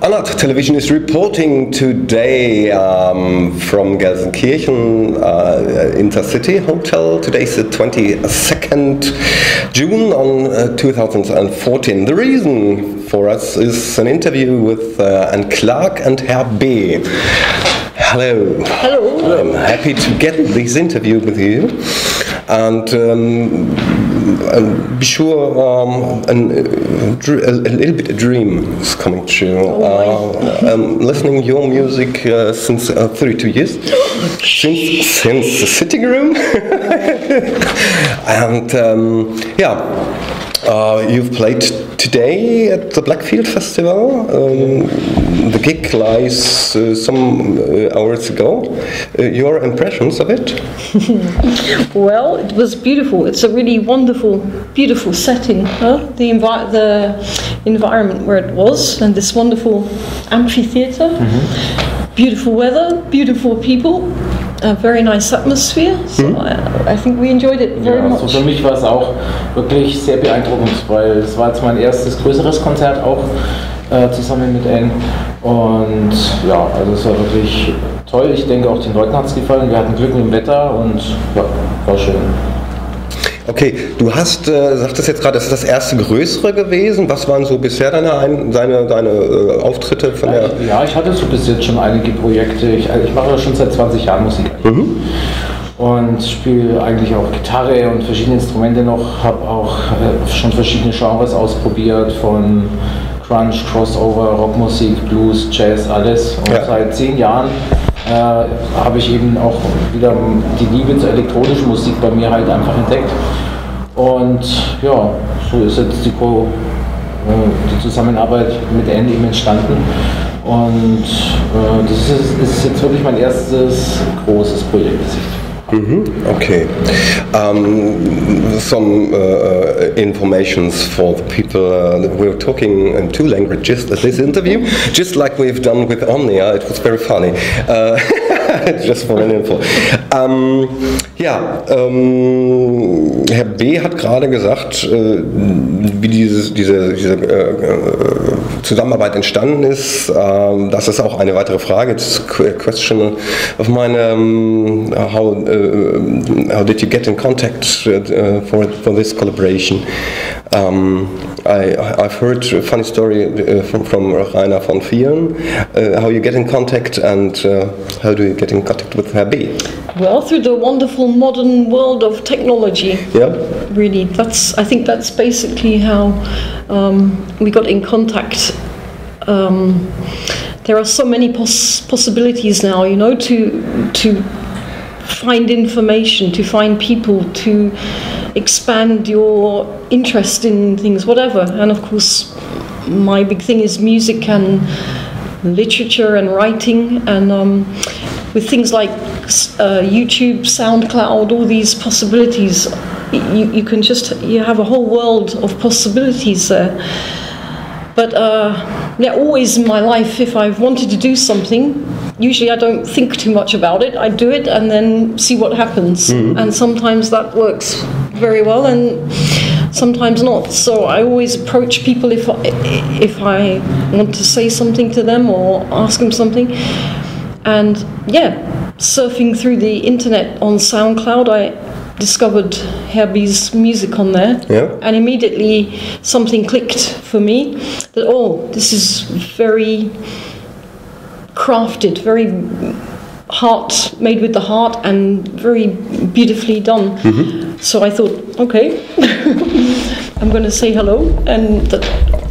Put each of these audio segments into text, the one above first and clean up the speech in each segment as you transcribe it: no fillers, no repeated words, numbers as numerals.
UnArt Television is reporting today from Gelsenkirchen Intercity Hotel. Today is the 22nd June on 2014. The reason for us is an interview with und herrB. Hello. Hello. I'm happy to get this interview with you. And be sure a little bit a dream is coming true. Listening your music since 32 years, since the sitting room, and you've played today at the Blackfield-Festival. The gig lies some hours ago. Your impressions of it? Well, it was beautiful. It's a really wonderful, beautiful setting. The environment where it was, and this wonderful amphitheatre. Mm-hmm. Beautiful weather, beautiful people. A very nice atmosphere. So I think we enjoyed it very much. Also für mich war es auch wirklich sehr beeindruckend, weil es war jetzt mein erstes größeres Konzert auch zusammen mit Anne. Und ja, also es war wirklich toll. Ich denke auch den Leuten hat es gefallen. Wir hatten Glück mit dem Wetter und ja, war schön. Okay, du hast, sagtest jetzt gerade, das ist das erste größere gewesen. Was waren so bisher deine Auftritte von der? Ja, ich hatte so bis jetzt schon einige Projekte. Ich mache ja schon seit 20 Jahren Musik. Mhm. Und spiele eigentlich auch Gitarre und verschiedene Instrumente noch. Habe auch schon verschiedene Genres ausprobiert, von Crunch, Crossover, Rockmusik, Blues, Jazz, alles. Und seit 10 Jahren habe ich eben auch wieder die Liebe zur elektronischen Musik bei mir halt einfach entdeckt. Und ja, so ist jetzt die Zusammenarbeit mit Andy eben entstanden. Und das ist jetzt wirklich mein erstes großes Projekt, das ich Okay. Some informations for the people. We're talking in 2 languages at this interview, just like we've done with Omnia. It was very funny. Just for an info. Herr B. hat gerade gesagt, wie diese Zusammenarbeit entstanden ist. Das ist auch eine weitere Frage. It's a question of mine. How did you get in contact for this collaboration? I've heard a funny story from Rainer von Vieren. How you get in contact and how do you get in contact with herrB? Well, through the wonderful modern world of technology. Yeah. Really, I think that's basically how we got in contact. There are so many possibilities now, you know, to find information, to find people, to expand your interest in things, whatever. And of course, my big thing is music and literature and writing, and with things like YouTube, SoundCloud, all these possibilities, you have a whole world of possibilities there. But always in my life, if I've wanted to do something, usually I don't think too much about it. I do it and then see what happens. Mm-hmm. And sometimes that works very well and sometimes not. So I always approach people if I want to say something to them or ask them something. And surfing through the internet on SoundCloud, I discovered herrB's music on there, and immediately something clicked for me that this is very crafted, very made with the heart and very beautifully done. Mm-hmm. So I thought, okay, I'm going to say hello, and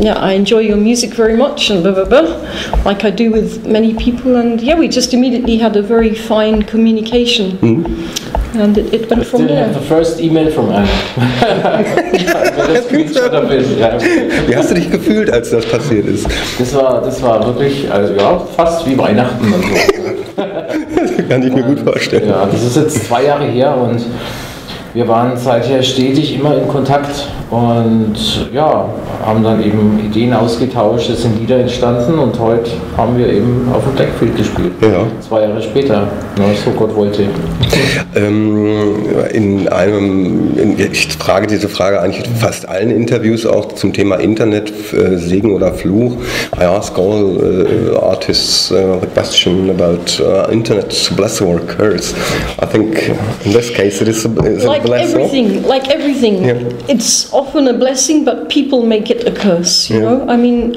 I enjoy your music very much, and blah blah blah, like I do with many people, and we just immediately had a very fine communication. Mm-hmm. And it went from there. The first email from Anne. Wie hast du dich gefühlt, als das passiert ist? Das war wirklich, fast wie Weihnachten und so. Das kann ich mir gut vorstellen. Ja, das ist jetzt 2 Jahre her und wir waren seither stetig immer in Kontakt und ja, haben dann eben Ideen ausgetauscht, es sind Lieder entstanden und heute haben wir eben auf dem Blackfield gespielt. Ja. 2 Jahre später, so Gott wollte. Ich frage diese Frage eigentlich in fast allen Interviews auch zum Thema Internet, Segen oder Fluch. I ask all artists the question about internet blessing or curse. I think in this case it is a like blessing. Like everything, yeah. It's often a blessing, but people make it a curse. You know, I mean,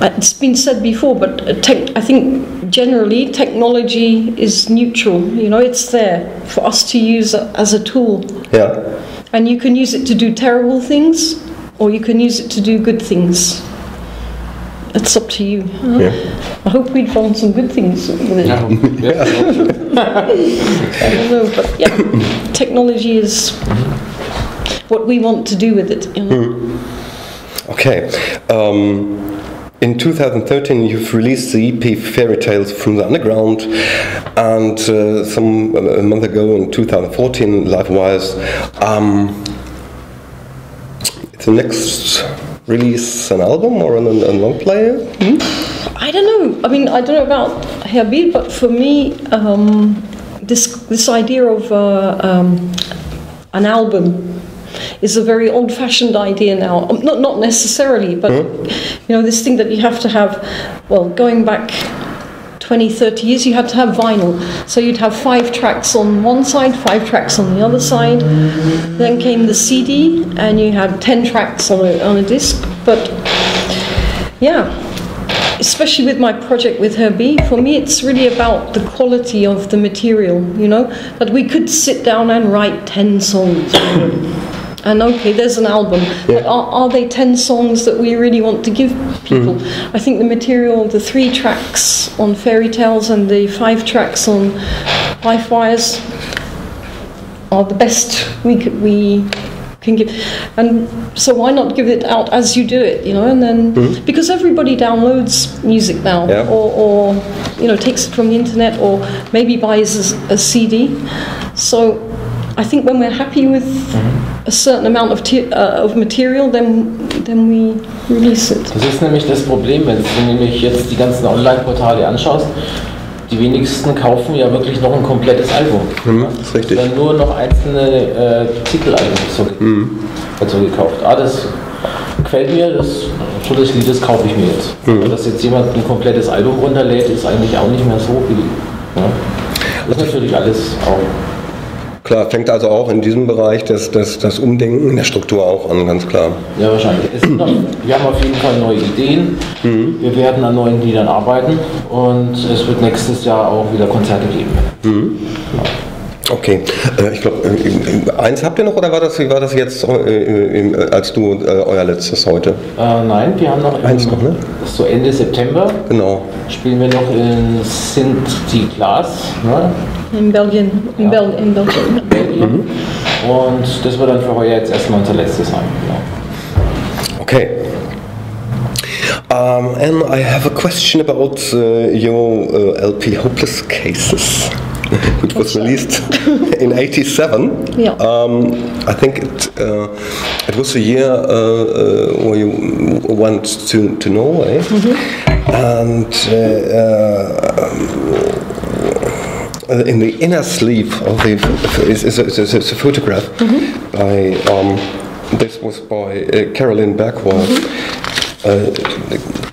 it's been said before, but I think generally technology is neutral. You know, it's there for us to use as a tool. Yeah. And you can use it to do terrible things, or you can use it to do good things. It's up to you. Yeah. I hope we'd found some good things with it. Yeah. I don't know, but yeah, technology is what we want to do with it. You know? Okay. In 2013, you've released the EP Fairy Tales from the Underground, and a month ago in 2014, Live-wise, the next release an album or a long player? I don't know. I mean, I don't know about herrB, but for me, this idea of an album is a very old-fashioned idea now. Not necessarily, but you know, this thing that you have to have. Well, going back 20, 30 years, you had to have vinyl. So you'd have 5 tracks on one side, 5 tracks on the other side. Then came the CD, and you had 10 tracks on a disc. But yeah, especially with my project with herrB, for me it's really about the quality of the material, you know, that we could sit down and write 10 songs. And okay, there's an album, but are they 10 songs that we really want to give people? I think the material, the 3 tracks on Fairy Tales and the 5 tracks on Life Wires are the best we can give. And so why not give it out as you do it, you know? And then because everybody downloads music now, or you know, takes it from the internet, or maybe buys a CD. So I think when we're happy with a certain amount of material, then we release it. Das ist nämlich das Problem, wenn du nämlich jetzt die ganzen Online-Portale anschaust. Die wenigsten kaufen ja wirklich noch ein komplettes Album. Das ist richtig. Dann nur noch einzelne Titelalben dazu gekauft. Das gefällt mir, das Lied, das kaufe ich mir jetzt. Aber dass jetzt jemand ein komplettes Album runterlädt, ist eigentlich auch nicht mehr so viel. Ja? Das ist natürlich alles auch. Klar, fängt also auch in diesem Bereich das Umdenken in der Struktur auch an, ganz klar. Ja, wahrscheinlich. Wir haben auf jeden Fall neue Ideen. Wir werden an neuen Liedern arbeiten und es wird nächstes Jahr auch wieder Konzerte geben. Ja. Okay, ich glaube, eins habt ihr noch, oder wie war das jetzt, als du euer letztes heute? Nein, wir haben noch eins noch, ne? So Ende September. Genau. Spielen wir noch in Sint-Glas, ne? In Belgien. In Belgien. Und das wird dann für heuer jetzt erstmal unser letztes sein. Genau. Okay. And I have a question about your LP Hopeless Cases, which was released in '87. Yeah. I think it was the year where you went to Norway, and in the inner sleeve of the is a photograph by this was by Caroline Bergwald.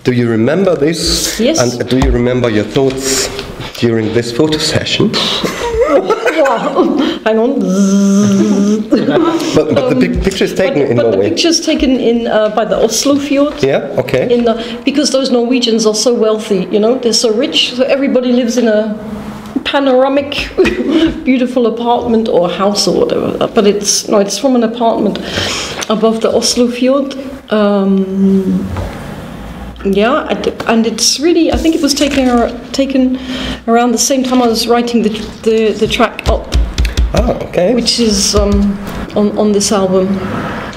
Do you remember this? Yes. And do you remember your thoughts during this photo session? Hang on. But the picture is taken in Norway. The picture's taken in by the Oslo fjord. Yeah. Okay. Because those Norwegians are so wealthy, you know, they're so rich, so everybody lives in a panoramic, beautiful apartment or house or whatever. But it's from an apartment above the Oslo fjord. And it's really, I think it was taken around the same time I was writing the track Up. Okay. Which is on this album.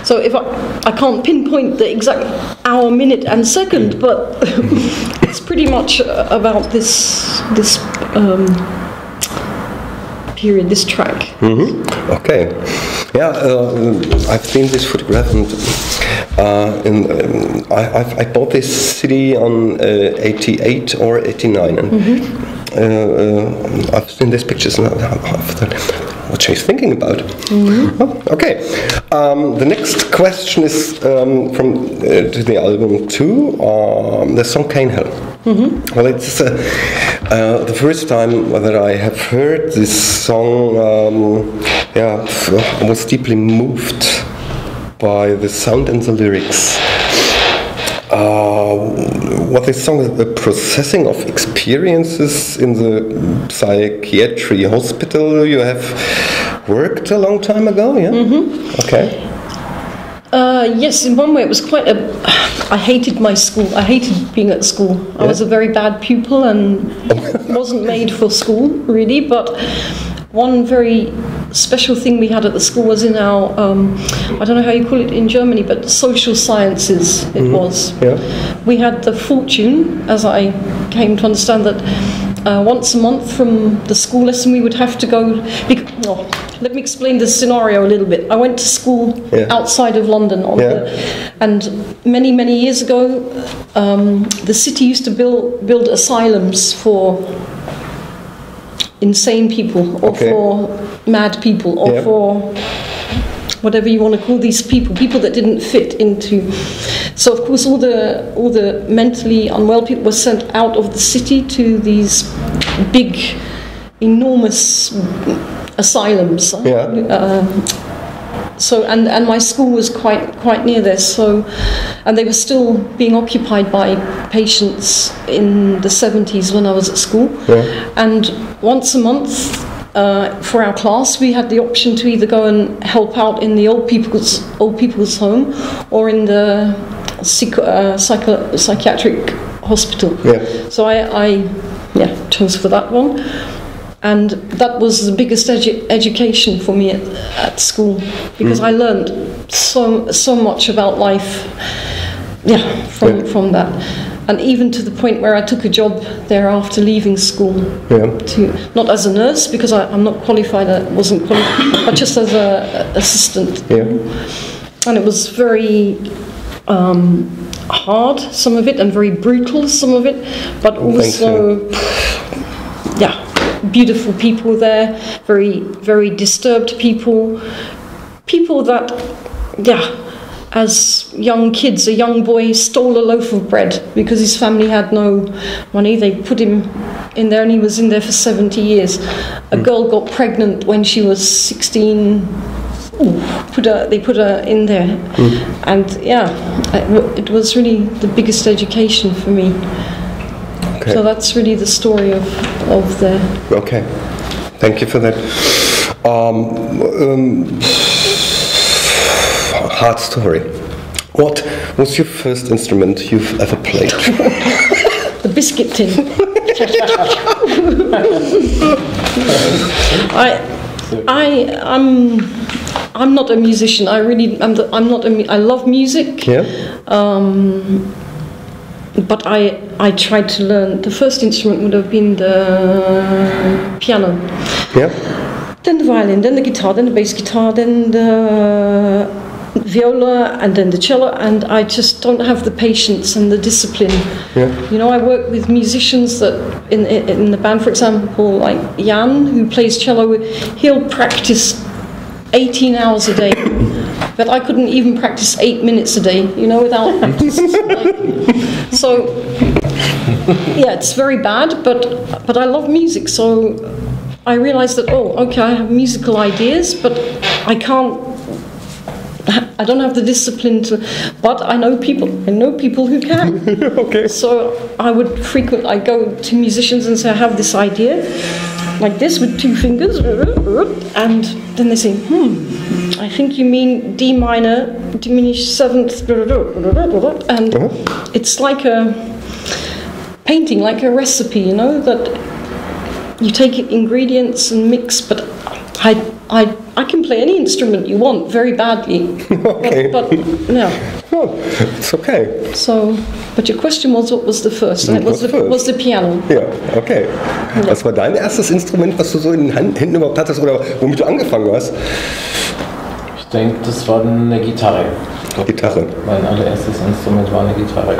So if I can't pinpoint the exact hour, minute, and second, but it's pretty much about this period, this track. Okay. Yeah, I've seen this photograph, and I bought this CD on 88 or 89, and I've seen these pictures, and I've thought, what she's thinking about. Oh, okay. The next question is from to the album too. The song "Cane Hell." Well, it's the first time that I have heard this song. I was deeply moved by the sound and the lyrics. What this song is, the processing of experiences in the psychiatry hospital you have worked a long time ago, yeah? Okay. Yes, in one way it was quite I hated my school. I hated being at school. I was a very bad pupil and wasn't made for school, really, but one very special thing we had at the school was in our, I don't know how you call it in Germany, but social sciences it was. Yeah. We had the fortune, as I came to understand, that once a month from the school lesson we would have to go, let me explain the scenario a little bit. I went to school outside of London, and many, many years ago the city used to build asylums for insane people, or for mad people, or for whatever you want to call these people that didn't fit into. So of course all the mentally unwell people were sent out of the city to these big, enormous asylums. So and my school was quite near there. So, and they were still being occupied by patients in the 70s when I was at school. And once a month, for our class, we had the option to either go and help out in the old people's home or in the psychiatric hospital. So I chose for that one. And that was the biggest education for me at school, because I learned so much about life from that. And even to the point where I took a job there after leaving school, not as a nurse, because I'm not qualified, I wasn't qualified, but just as an assistant. And it was very hard, some of it, and very brutal, some of it, but also, beautiful people there, very, very disturbed people that, as young kids, a young boy stole a loaf of bread because his family had no money. They put him in there and he was in there for 70 years. A girl got pregnant when she was 16. They put her in there. And it was really the biggest education for me. So that's really the story of the... Okay, thank you for that. Hard story. What was your first instrument you've ever played? The biscuit tin. I'm not a musician. I love music. But I tried to learn. The first instrument would have been the piano. Then the violin, then the guitar, then the bass guitar, then the viola, and then the cello. And I just don't have the patience and the discipline. You know, I work with musicians that in the band, for example, like Jan, who plays cello. He'll practice 18 hours a day. But I couldn't even practice 8 minutes a day, you know, without practice. So, it's very bad, but I love music. So I realized that, I have musical ideas, but I don't have the discipline to, but I know people who can. So I go to musicians and say, I have this idea, like this with 2 fingers, and then they say, I think you mean D minor, diminished 7th, and it's like a painting, like a recipe, you know, that you take ingredients and mix, but I I can play any instrument you want very badly. Okay. But no. Oh, it's okay. So, but your question was, what was the first? And it was the piano. Ja, okay. Was war dein erstes Instrument, was du so in den Händen überhaupt hattest oder womit du angefangen hast? Ich denke, das war eine Gitarre. Gitarre. Mein allererstes Instrument war eine Gitarre.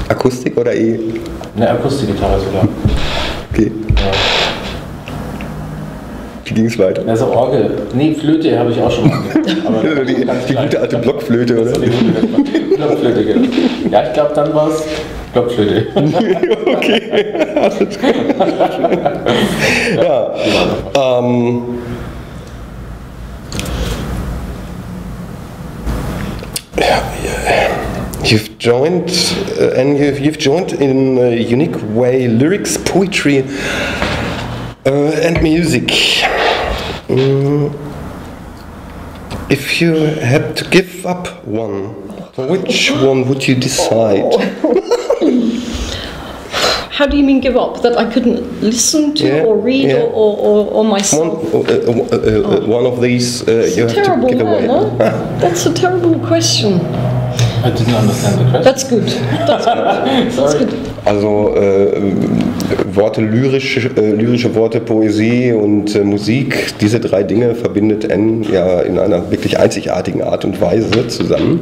Akustik oder Eine Akustikgitarre sogar. Okay. Ja. Wie ging es weiter? Also Orgel. Nee, Flöte habe ich auch schon mal gemacht. Aber die gute alte Blockflöte, oder? Blockflöte, genau. Ja, ich glaube, dann war es Blockflöte. Okay. Ja. You've joined, and you've joined in a unique way lyrics, poetry, and music. If you had to give up one, which one would you decide? How do you mean give up? That I couldn't listen to or read or myself? One of these you have to give away. No? That's a terrible question. I didn't understand the question. That's good. That's good. That's good. Also Worte, lyrische Worte, Poesie und Musik, diese drei Dinge verbindet N ja in einer wirklich einzigartigen Art und Weise zusammen.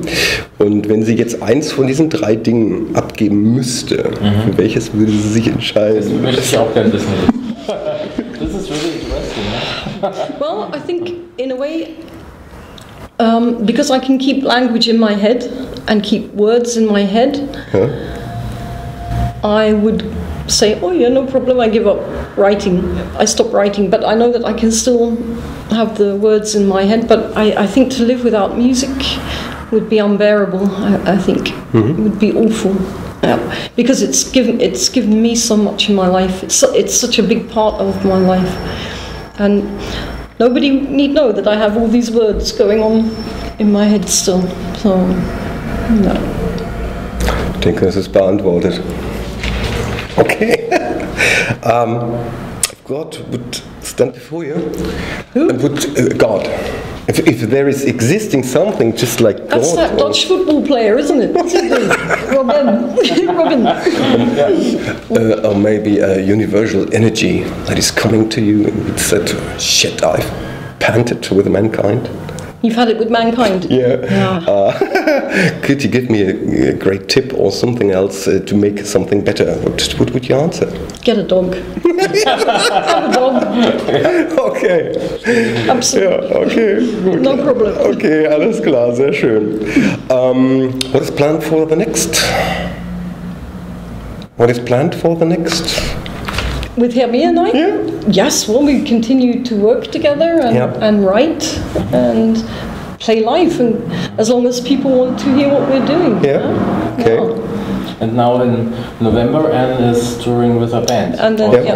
Und wenn sie jetzt eins von diesen drei Dingen abgeben müsste, für welches würde sie sich entscheiden? Das möchte ich auch gerne wissen. This is really interesting. Well, I think in a way, because I can keep language in my head and keep words in my head, I would say, oh yeah, no problem, I give up writing. I stop writing, but I know that I can still have the words in my head. But I think to live without music would be unbearable. I think it would be awful. Because it's given me so much in my life. It's such a big part of my life, and nobody need know that I have all these words going on in my head still. So, no. Ich denke, das ist beantwortet. Okay. If God would stand before you, would God? If there is existing something just like That's God. That Dutch football player, isn't it? What's his name? Robin. Or maybe a universal energy that is coming to you and it said, shit, I've panted with mankind. You've had it with mankind? Yeah. Could you give me a great tip or something else to make something better? What would you answer? Get a dog. Have a dog. Okay. Absolutely. Ja, okay. Gut. No problem. Okay, alles klar, sehr schön. What is planned for the next? What is planned for the next? With herrB and I? Yeah. Yes, well, we continue to work together and write and play live, and as long as people want to hear what we're doing. Yeah. Okay. Yeah. And now in November, Anne is touring with her band. And then, and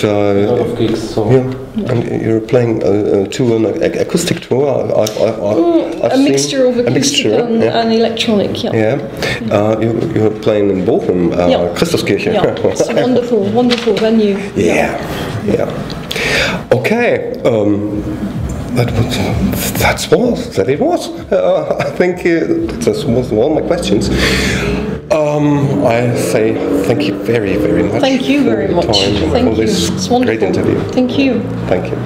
a lot of gigs. So. Yeah, and you're playing an acoustic tour. I've a seen mixture of acoustic and electronic. Yeah. You're playing in Bochum, Christuskirche. Yeah, it's a wonderful, wonderful venue. Yeah. Okay. That it was. I think that was all my questions. I say thank you very, very much. Thank you very much. For this It's wonderful. great interview. Thank you. Thank you.